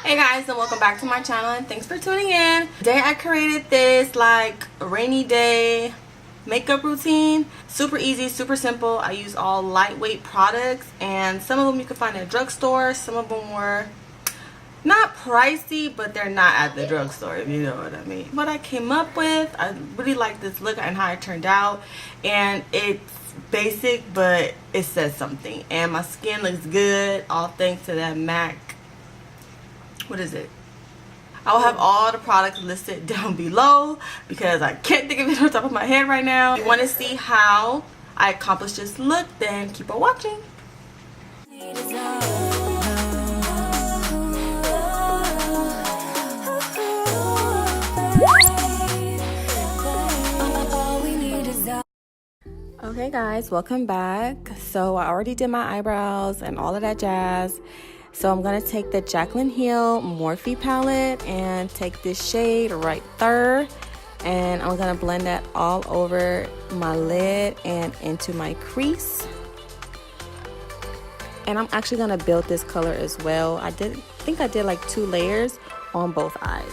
Hey guys, and welcome back to my channel, and thanks for tuning in. Today I created this like rainy day makeup routine. Super easy, super simple. I use all lightweight products, and some of them you can find at a drugstore. Some of them were not pricey, but they're not at the drugstore, if you know what I mean. What I came up with, I really like this look and how it turned out, and it's basic but it says something, and my skin looks good, all thanks to that MAC, what is it? I'll have all the products listed down below because I can't think of it on top of my head right now. If you want to see how I accomplished this look, then keep on watching. Okay guys, welcome back. So I already did my eyebrows and all of that jazz. So I'm going to take the Jaclyn Hill Morphe palette and take this shade right there. And I'm going to blend that all over my lid and into my crease. And I'm actually going to build this color as well. I think I did like 2 layers on both eyes.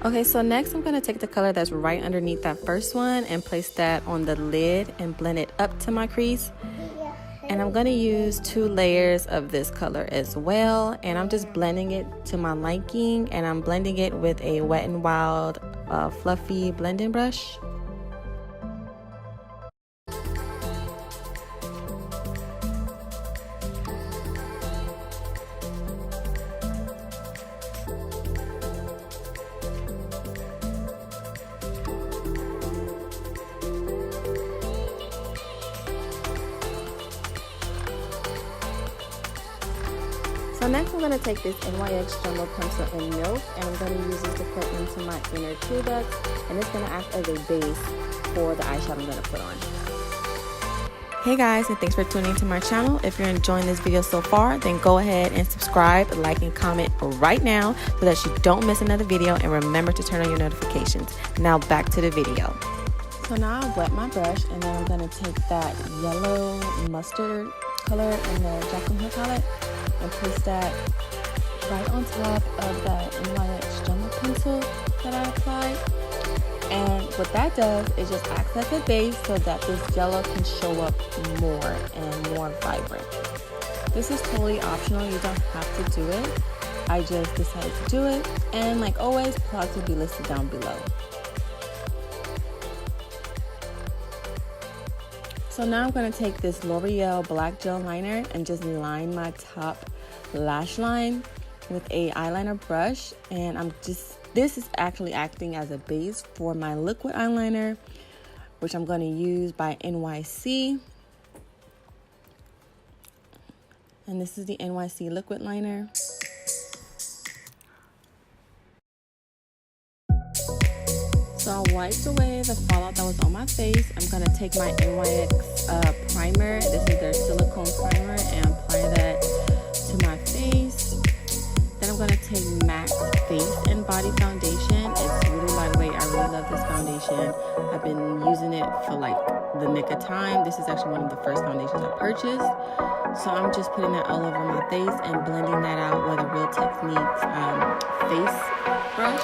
Okay, so next I'm going to take the color that's right underneath that first one and place that on the lid and blend it up to my crease. And I'm going to use 2 layers of this color as well, and I'm just blending it to my liking, and I'm blending it with a Wet n Wild fluffy blending brush. So next I'm going to take this NYX Jumbo Pencil in Milk, and I'm going to use this to put into my inner tear ducts, and it's going to act as a base for the eyeshadow I'm going to put on. Hey guys, and thanks for tuning into my channel. If you're enjoying this video so far, then go ahead and subscribe, like, and comment right now so that you don't miss another video, and remember to turn on your notifications. Now back to the video. So now I've wet my brush, and then I'm going to take that yellow mustard color in the Jaclyn Hill palette and place that right on top of that NYX Jumbo Pencil that I applied. And what that does is just acts as a base so that this yellow can show up more and more vibrant. This is totally optional, you don't have to do it. I just decided to do it, and like always, products will be listed down below. So now I'm going to take this L'Oreal black gel liner and just line my top lash line with a eyeliner brush, and this is actually acting as a base for my liquid eyeliner, which I'm going to use by NYC. And this is the NYC liquid liner. So I wiped away the fallout that was on my face. I'm going to take my NYX primer. This is their silicone primer, and apply that to my face. Then I'm going to take MAC Face and Body Foundation. It's really lightweight. I really love this foundation. I've been using it for like the nick of time. This is actually one of the first foundations I purchased. So I'm just putting that all over my face and blending that out with a Real Techniques face brush.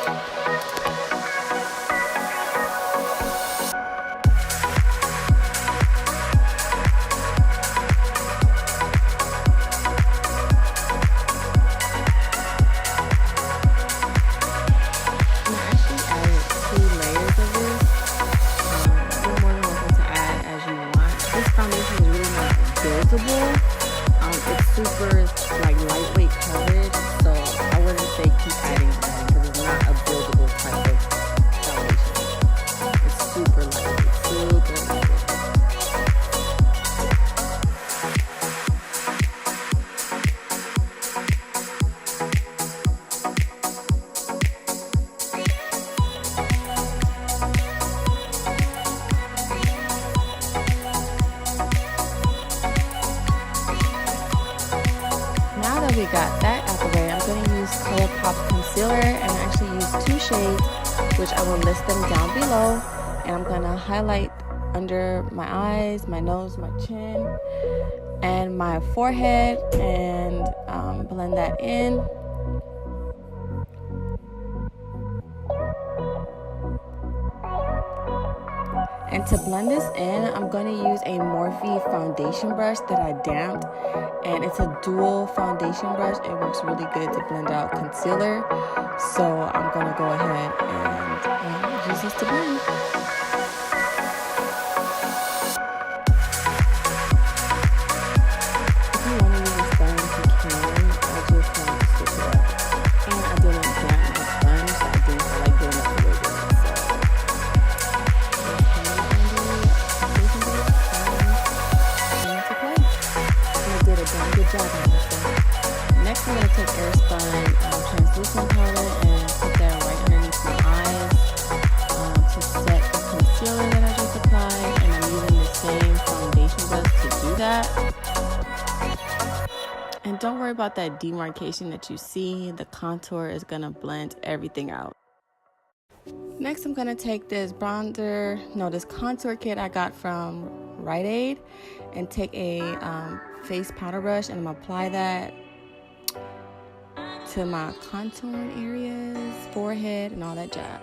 It's super like lightweight coverage, so I wouldn't say keep adding that because it's not a buildable type of foundation. It's super lightweight, super lightweight. that we got that out the way, I'm going to use ColourPop concealer, and I actually use 2 shades, which I will list them down below. And I'm going to highlight under my eyes, my nose, my chin, and my forehead, and blend that in. And to blend this in, I'm going to use a Morphe foundation brush that I damped, and it's a dual foundation brush. It works really good to blend out concealer, so I'm going to go ahead and use this to blend. If you want to use a sponge, you can. I just want to stick it up. And I didn't damp my sponge, so I didn't feel like doing it with it. Good job on this one. Next, I'm going to take Airspun translucent powder and put that right underneath my eyes to set the concealer that I just applied. And I'm using the same foundation brush to do that. And don't worry about that demarcation that you see. The contour is going to blend everything out. Next, I'm going to take this this contour kit I got from Rite Aid, and take a face powder brush, and I'm going to apply that to my contouring areas, forehead, and all that jazz.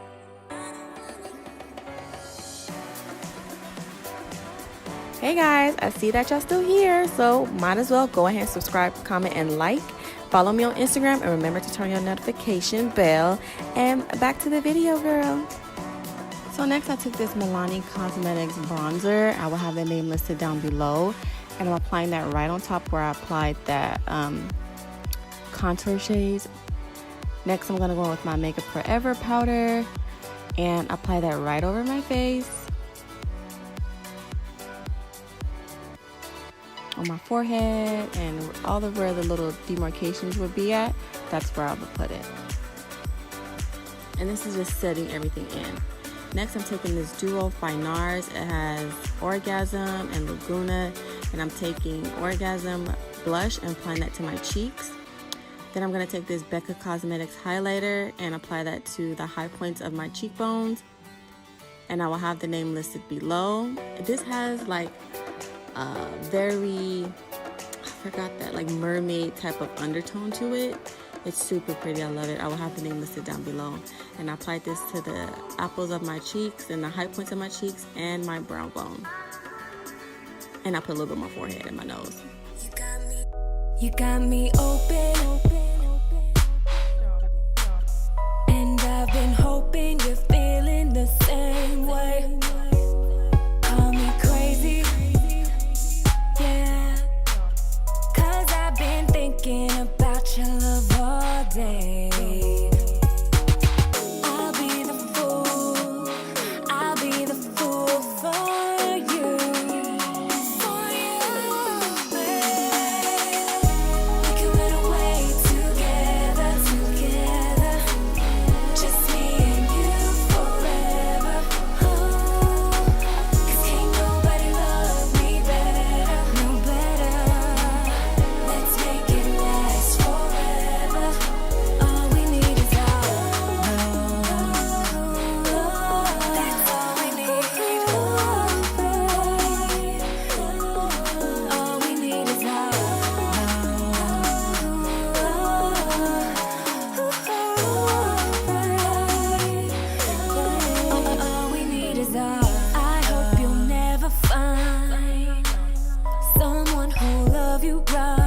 Hey guys, I see that y'all still here, so might as well go ahead and subscribe, comment, and like. Follow me on Instagram, and remember to turn your notification bell. And back to the video, girl. So next, I took this Mililani Cosmetics bronzer. I will have the name listed down below, and I'm applying that right on top where I applied that contour shades. Next, I'm gonna go in with my Makeup Forever powder and apply that right over my face, on my forehead, and all of where the little demarcations would be at. That's where I would put it. And this is just setting everything in. Next, I'm taking this duo by NARS. It has Orgasm and Laguna, and I'm taking Orgasm blush and applying that to my cheeks. Then I'm going to take this Becca Cosmetics highlighter and apply that to the high points of my cheekbones, and I will have the name listed below. This has like a very, I forgot that, like mermaid type of undertone to it. It's super pretty. I love it. I will have the name listed down below. And I applied this to the apples of my cheeks and the high points of my cheeks and my brow bone. And I put a little bit on my forehead and my nose. You got me open. And I've been hoping you're feeling the same way. Call me crazy. Yeah. 'Cause I've been thinking about your love all day. I'll be the fool for you, babe. We can run away together, just me and you forever. Oh, 'cause can't nobody love me better, no better. Let's make it last forever. All we need is our love. That's all we need. All we need is our love. All we need is our. I hope you'll never find someone who'll love you right.